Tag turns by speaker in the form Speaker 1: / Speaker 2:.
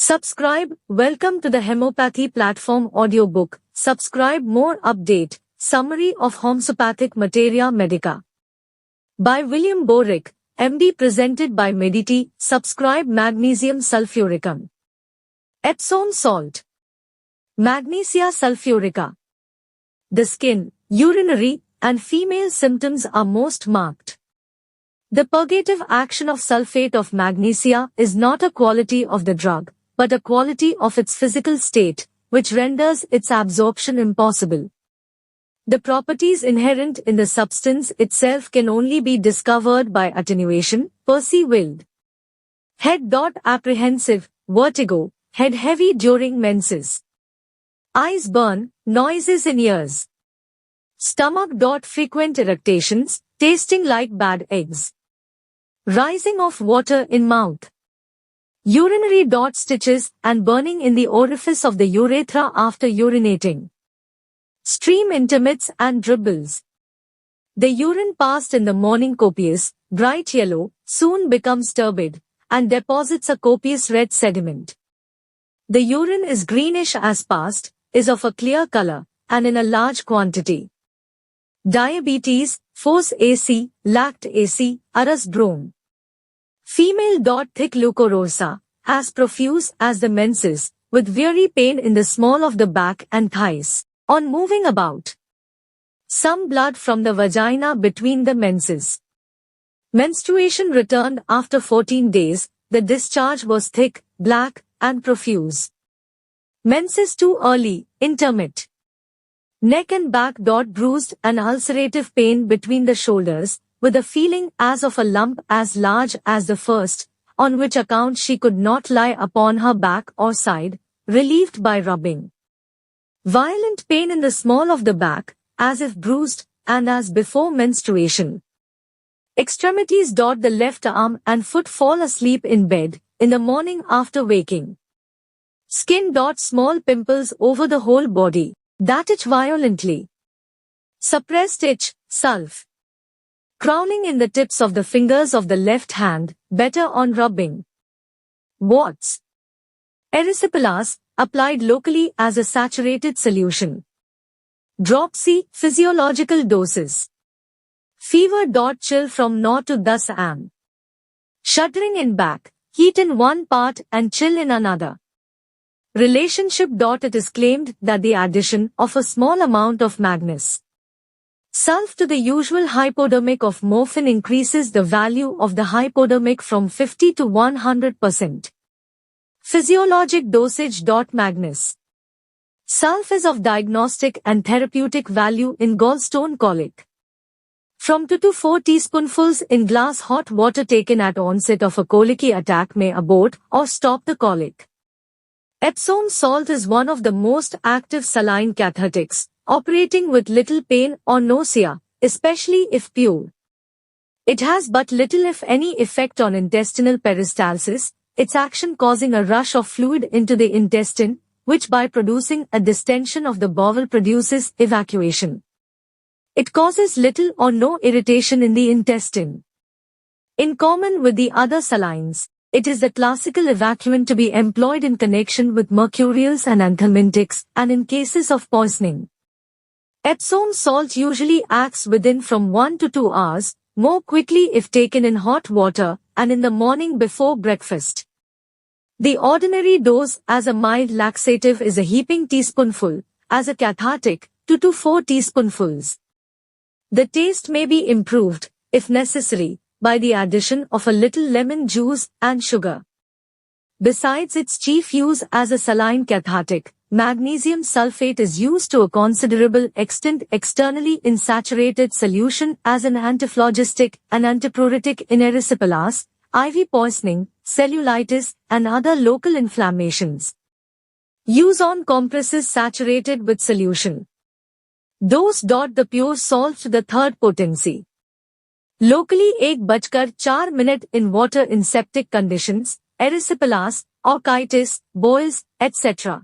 Speaker 1: Subscribe. Welcome to the Hemopathy platform audiobook. Subscribe more update. Summary of Homeopathic Materia Medica. By William Borick, MD, presented by Mediti. Subscribe. Magnesium sulphuricum. Epsom salt. Magnesia sulphurica. The skin, urinary, and female symptoms are most marked. The purgative action of sulfate of magnesia is not a quality of the drug, but a quality of its physical state, which renders its absorption impossible. The properties inherent in the substance itself can only be discovered by attenuation. Percy Wild. Head. Apprehensive, vertigo, head heavy during menses. Eyes burn, noises in ears. Stomach. Frequent irritations, tasting like bad eggs. Rising of water in mouth. Urinary. Stitches and burning in the orifice of the urethra after urinating. Stream intermits and dribbles. The urine passed in the morning copious, bright yellow, soon becomes turbid, and deposits a copious red sediment. The urine is greenish as passed, is of a clear color, and in a large quantity. Diabetes, force AC, lact AC, arus brome. Female. Thick leucorrhoea, as profuse as the menses, with weary pain in the small of the back and thighs, on moving about. Some blood from the vagina between the menses. Menstruation returned after 14 days, the discharge was thick, black, and profuse. Menses too early, intermit. Neck and back. Bruised and ulcerative pain between the shoulders, with a feeling as of a lump as large as the first, on which account she could not lie upon her back or side, relieved by rubbing. Violent pain in the small of the back, as if bruised, and as before menstruation. Extremities. The left arm and foot fall asleep in bed, in the morning after waking. Skin. Small pimples over the whole body, that itch violently. Suppressed itch, sulph. Crowning in the tips of the fingers of the left hand, better on rubbing. Warts. Erysipelas, applied locally as a saturated solution. Dropsy, physiological doses. Fever. Chill from 0 to 10 am. Shuddering in back, heat in one part and chill in another. Relationship. It is claimed that the addition of a small amount of magnesium sulph to the usual hypodermic of morphine increases the value of the hypodermic from 50 to 100%. Physiologic dosage. Magnesium sulph is of diagnostic and therapeutic value in gallstone colic. From 2 to 4 teaspoonfuls in glass hot water taken at onset of a colicky attack may abort or stop the colic. Epsom salt is one of the most active saline cathartics, operating with little pain or nausea, especially if pure. It has but little if any effect on intestinal peristalsis, its action causing a rush of fluid into the intestine, which by producing a distension of the bowel produces evacuation. It causes little or no irritation in the intestine. In common with the other salines, it is the classical evacuant to be employed in connection with mercurials and anthelmintics, and in cases of poisoning. Epsom salt usually acts within from 1 to 2 hours, more quickly if taken in hot water, and in the morning before breakfast. The ordinary dose as a mild laxative is a heaping teaspoonful, as a cathartic, 2 to 4 teaspoonfuls. The taste may be improved, if necessary, by the addition of a little lemon juice and sugar. Besides its chief use as a saline cathartic, magnesium sulfate is used to a considerable extent externally in saturated solution as an antiphlogistic and antipruritic in erysipelas, IV poisoning, cellulitis, and other local inflammations. Use on compresses saturated with solution. Dose. The pure salt to the third potency. Locally 1 minute in water in septic conditions, erysipelas, orchitis, boils, etc.